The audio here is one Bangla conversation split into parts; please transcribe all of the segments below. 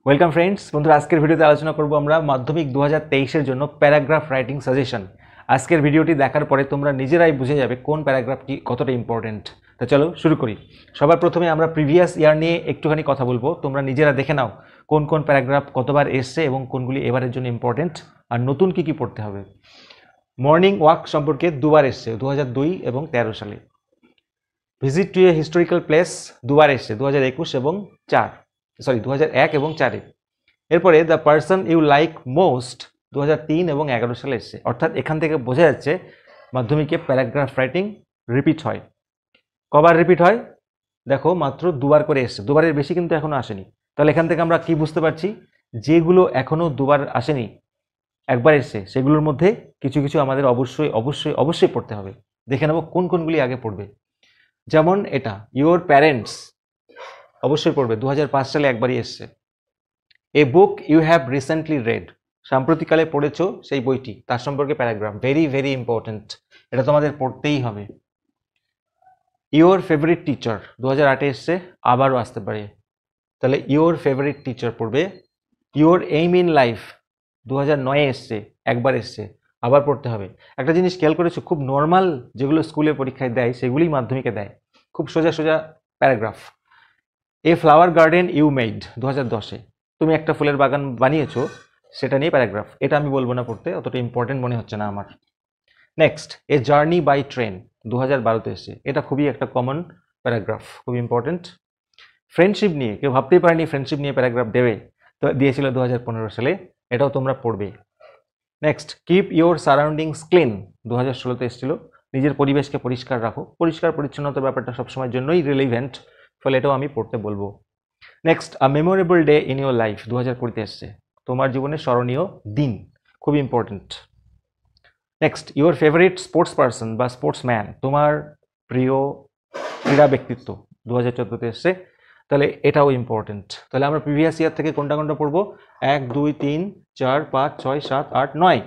ওয়েলকাম ফ্রেন্ডস, বন্ধুরা আজকের ভিডিওতে আলোচনা করব আমরা মাধ্যমিক 2023 এর জন্য প্যারাগ্রাফ রাইটিং সাজেশন। আজকের ভিডিওটি দেখার পরে তোমরা নিজেরাই বুঝে যাবে কোন প্যারাগ্রাফটি কতটা ইম্পর্টেন্ট। তো চলো শুরু করি। সবার প্রথমে আমরা প্রিভিয়াস ইয়ার নিয়ে একটুখানি কথা বলবো, তোমরা নিজেরা দেখে নাও কোন কোন প্যারাগ্রাফ কতবার এসছে এবং কোনগুলি এবারের জন্য ইম্পর্টেন্ট আর নতুন কি কি পড়তে হবে। মর্নিং ওয়াক সম্পর্কে দুবার এসছে 2002 এবং 13 সালে। Visit to a historical place দুবার এসছে 2021 এবং 2001 এবং 4-এ। এরপরে the person you like most 2003 এবং 11 সালে এসছে। অর্থাৎ এখান থেকে বোঝা যাচ্ছে মাধ্যমিকে প্যারাগ্রাফ রাইটিং রিপিট হয়। কবার রিপিট হয় দেখো, মাত্র দুবার করে এসছে, দুবারের বেশি কিন্তু এখনো আসেনি। তাহলে এখান থেকে আমরা কি বুঝতে পারছি, যেগুলো এখনো দুবার আসেনি একবার এসছে সেগুলোর মধ্যে কিছু কিছু আমাদের অবশ্যই অবশ্যই অবশ্যই পড়তে হবে। দেখে নেব কোন কোনগুলি আগে পড়বে। যেমন এটা ইউর প্যারেন্টস অবশ্যই পড়বে, 2005 সালে একবারই এসছে। A book you have recently read, সাম্প্রতিককালে পড়েছো সেই বইটি, তার সম্পর্কে প্যারাগ্রাফ, ভেরি ভেরি ইম্পর্টেন্ট, এটা তোমাদের পড়তেই হবে। ইওর ফেভারিট টিচার 2008-এ এসছে, আবারও আসতে পারে, তাহলে ইওর ফেভারিট টিচার পড়বে। ইওর এইম ইন লাইফ 2009-এ এসছে, একবার এসছে, আবার পড়তে হবে। একটা জিনিস খেয়াল করেছো, খুব নর্মাল যেগুলো স্কুলে পরীক্ষায় দেয় সেগুলি মাধ্যমিকে দেয়, খুব সোজা সোজা paragraph. A flower garden you made 2010-এ, তুমি একটা ফুলের বাগান বানিয়েছো, সেটা নিয়ে প্যারাগ্রাফ। এটা আমি বলবো না পড়তে, অতটা ইম্পর্টেন্ট মনে হচ্ছে না আমার। Next a journey by train 2012-তে এসছে, এটা খুবই একটা কমন প্যারাগ্রাফ, খুব ইম্পর্টেন্ট। ফ্রেন্ডশিপ নিয়ে কেউ ভাবতেই পারেনি ফ্রেন্ডশিপ নিয়ে প্যারাগ্রাফ দেবে, তো দিয়েছিল 2015 সালে, এটাও তোমরা পড়বে। Next keep your surroundings clean 2016-তে এসেছিল, নিজের পরিবেশকে পরিষ্কার রাখো, পরিষ্কার পরিচ্ছন্নতার ব্যাপারটা সবসময়ের জন্যই রিলেভেন্ট, ফলে এটাও আমি পড়তে বলবো। Next a memorable day in your life 2020-তে এসছে, তোমার জীবনে স্মরণীয় দিন, খুব important. Next your favourite sports person বা স্পোর্টসম্যান, তোমার প্রিয় ক্রীড়া ব্যক্তিত্ব 2014-তে এসছে, তাহলে এটাও ইম্পর্টেন্ট। তাহলে আমরা প্রিভিয়াস ইয়ার থেকে কোনটা কোনটা পড়বো, 1, 2, 3, 4, 5, 6, 7, 8, 9,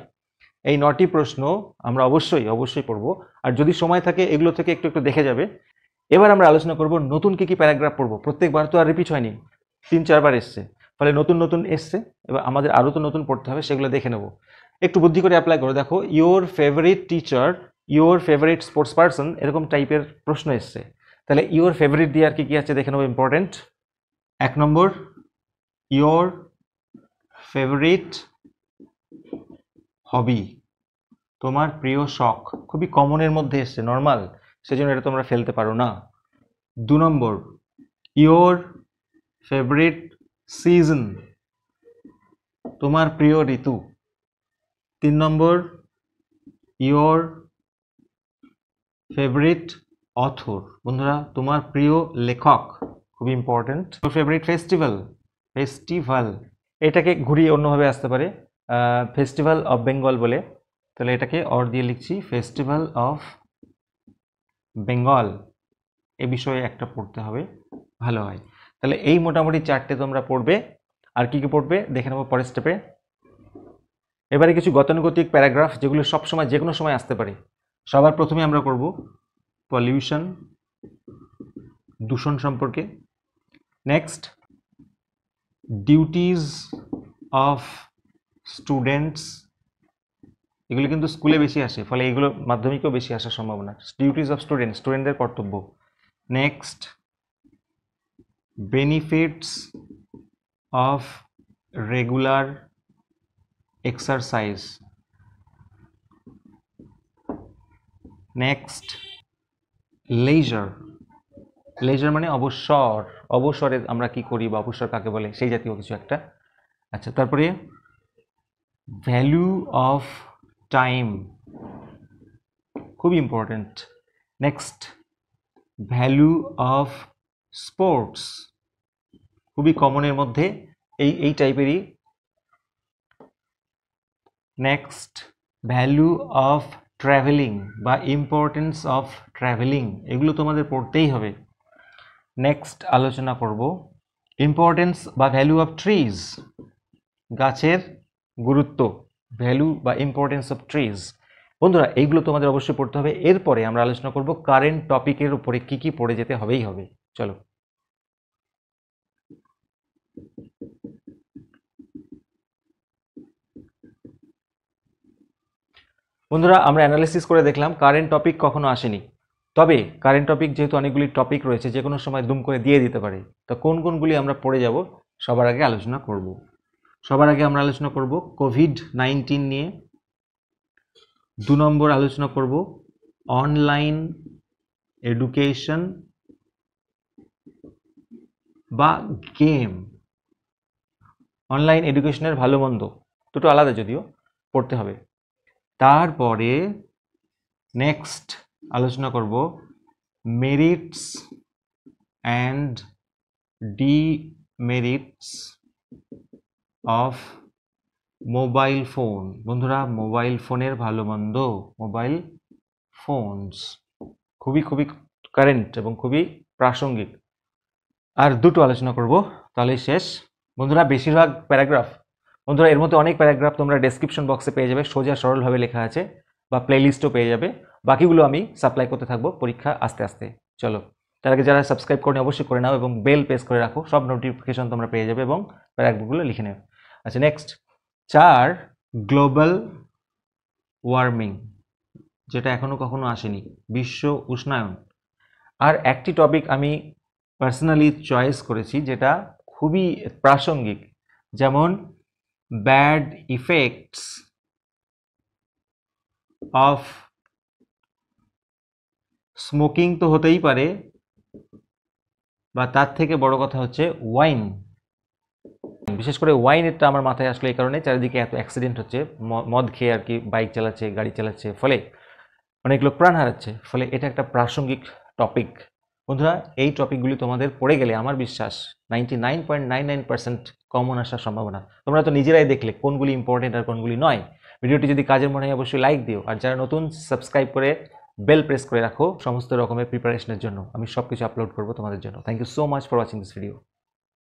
এই 9টি প্রশ্ন আমরা অবশ্যই অবশ্যই পড়বো। আর যদি সময় থাকে এগুলো থেকে একটু একটু দেখে যাবে। এবার আমরা আলোচনা করব নতুন কি কি প্যারাগ্রাফ পড়বো। প্রত্যেকবার তো আর রিপিট হয়নি, 3-4 বার এসছে, ফলে নতুন নতুন এসছে, এবার আমাদের আরও তো নতুন পড়তে হবে, সেগুলো দেখে নেব। একটু বুদ্ধি করে অ্যাপ্লাই করো, দেখো your favourite teacher, your favourite sports person, এরকম টাইপের প্রশ্ন এসছে। তাহলে ইওর ফেভারিট দিয়ে আর কি কি আছে দেখে নেবো, important. 1 number your favourite hobby, তোমার প্রিয় শখ, খুবই কমনের মধ্যে এসছে, নর্মাল, সেজন্য এটা তোমরা ফেলতে পারো না। 2 নম্বর ইওর ফেভারিট সিজন, তোমার প্রিয় ঋতু। 3 নম্বর ইওর ফেভারিট অথর, বন্ধুরা তোমার প্রিয় লেখক, খুব ইম্পর্টেন্ট। ফেভারিট ফেস্টিভ্যাল, ফেস্টিভ্যাল এটাকে ঘুরিয়ে অন্যভাবে আসতে পারে, ফেস্টিভ্যাল অফ বেঙ্গল বলে, তাহলে এটাকে অর দিয়ে লিখছি, ফেস্টিভ্যাল অফ বেঙ্গল, এ বিষয়ে একটা পড়তে হবে, ভালো হয়। তাহলে এই মোটামুটি 4টে তোমরা পড়বে। আর কি কি পড়বে দেখে নেবো পরের স্টেপে। এবারে কিছু গতানুগতিক প্যারাগ্রাফ যেগুলো সবসময় যে কোনো সময় আসতে পারে। সবার প্রথমে আমরা করব পলিউশন, দূষণ সম্পর্কে। নেক্সট ডিউটিজ অফ স্টুডেন্টস, এগুলো কিন্তু স্কুলে বেশি আসে, ফলে এগুলো মাধ্যমিকেও বেশি আসার সম্ভাবনা। ডিউটিজ অফ স্টুডেন্ট, স্টুডেন্টদের কর্তব্য। Next benefits of regular exercise. Next leisure, leisure মানে অবসর, অবসরে আমরা কি করি বা অবসর কাকে বলে, সেই জাতীয় কিছু একটা। আচ্ছা, তারপরে ভ্যালু অফ টাইম, খুব important. Next value of sports, খুবই কমনের মধ্যে, এই টাইপেরই। নেক্সট ভ্যালু অফ ট্রাভেলিং বা ইম্পর্টেন্স অফ ট্রাভেলিং, এগুলো তোমাদের পড়তেই হবে। নেক্সট আলোচনা করব ইম্পর্টেন্স বা ভ্যালু অফ ট্রিজ, গাছের গুরুত্ব, ভ্যালু বা ইম্পর্টেন্স অফ ট্রিজ। বন্ধুরা এইগুলো তোমাদের অবশ্যই পড়তে হবে। এরপরে আমরা আলোচনা করব কারেন্ট টপিকের উপরে কি কি পড়ে যেতে হবেই হবে। চলো বন্ধুরা আমরা অ্যানালিসিস করে দেখলাম কারেন্ট টপিক কখনো আসেনি, তবে কারেন্ট টপিক যেহেতু অনেকগুলি টপিক রয়েছে যে কোনো সময় দুম করে দিয়ে দিতে পারে, তো কোন কোনগুলি আমরা পড়ে যাব সবার আগে আলোচনা করব। সবার আগে আমরা আলোচনা করব কোভিড-19 নিয়ে, 2 নম্বর আলোচনা করব অনলাইন এডুকেশন বা গেম। অনলাইন এডুকেশনের ভালো মন্দ দুটো আলাদা, যদিও পড়তে হবে। তারপরে নেক্সট আলোচনা করব merits and demerits of mobile phone. বন্ধুরা মোবাইল ফোনের ভালো মন্দ, মোবাইল ফোনস খুবই খুবই কারেন্ট এবং খুবই প্রাসঙ্গিক। আর দুটো আলোচনা করব, তাহলেই শেষ। বন্ধুরা বেশিরভাগ প্যারাগ্রাফ, বন্ধুরা এর মধ্যে অনেক প্যারাগ্রাফ তোমরা ডেসক্রিপশন বক্সে পেয়ে যাবে, সোজা সরলভাবে লেখা আছে, বা প্লেলিস্টও পেয়ে যাবে। বাকিগুলো আমি সাপ্লাই করতে থাকবো পরীক্ষা আস্তে আস্তে। চলো, তার আগে যারা সাবস্ক্রাইব করে অবশ্যই করে নাও এবং বেল প্রেস করে রাখো, সব নোটিফিকেশন তোমরা পেয়ে যাবে এবং প্যারাগ্রাফগুলো লিখে নেও। আচ্ছা নেক্সট, 4 গ্লোবাল ওয়ার্মিং, যেটা এখনো কখনো আসেনি, বিশ্ব উষ্ণায়ন। আর একটি টপিক আমি পার্সোনালি চয়েস করেছি যেটা খুবই প্রাসঙ্গিক, যেমন ব্যাড ইফেক্টস অফ স্মোকিং তো হতেই পারে, বা তার থেকে বড় কথা হচ্ছে ওয়াইন। বিশেষ করে ওয়াইনেরটা আমার মাথায় আসলে এই কারণে চারিদিকে এত অ্যাক্সিডেন্ট হচ্ছে, মদ খেয়ে আর কি বাইক চালাচ্ছে, গাড়ি চালাচ্ছে, ফলে অনেক লোক প্রাণ হারাচ্ছে, ফলে এটা একটা প্রাসঙ্গিক টপিক। বন্ধুরা এই টপিকগুলি তোমাদের পড়ে গেলে আমার বিশ্বাস 99.99% কমন আসার সম্ভাবনা। তোমরা তো নিজেরাই দেখলে কোনগুলি ইম্পর্টেন্ট আর কোনগুলি নয়। ভিডিওটি যদি কাজের মনে হয় অবশ্যই লাইক দিও, আর যারা নতুন সাবস্ক্রাইব করে বেল প্রেস করে রাখো সমস্ত রকমের প্রিপারেশনের জন্য। আমি সব কিছু আপলোড করবো তোমাদের জন্য। Thank you so much for watching this video.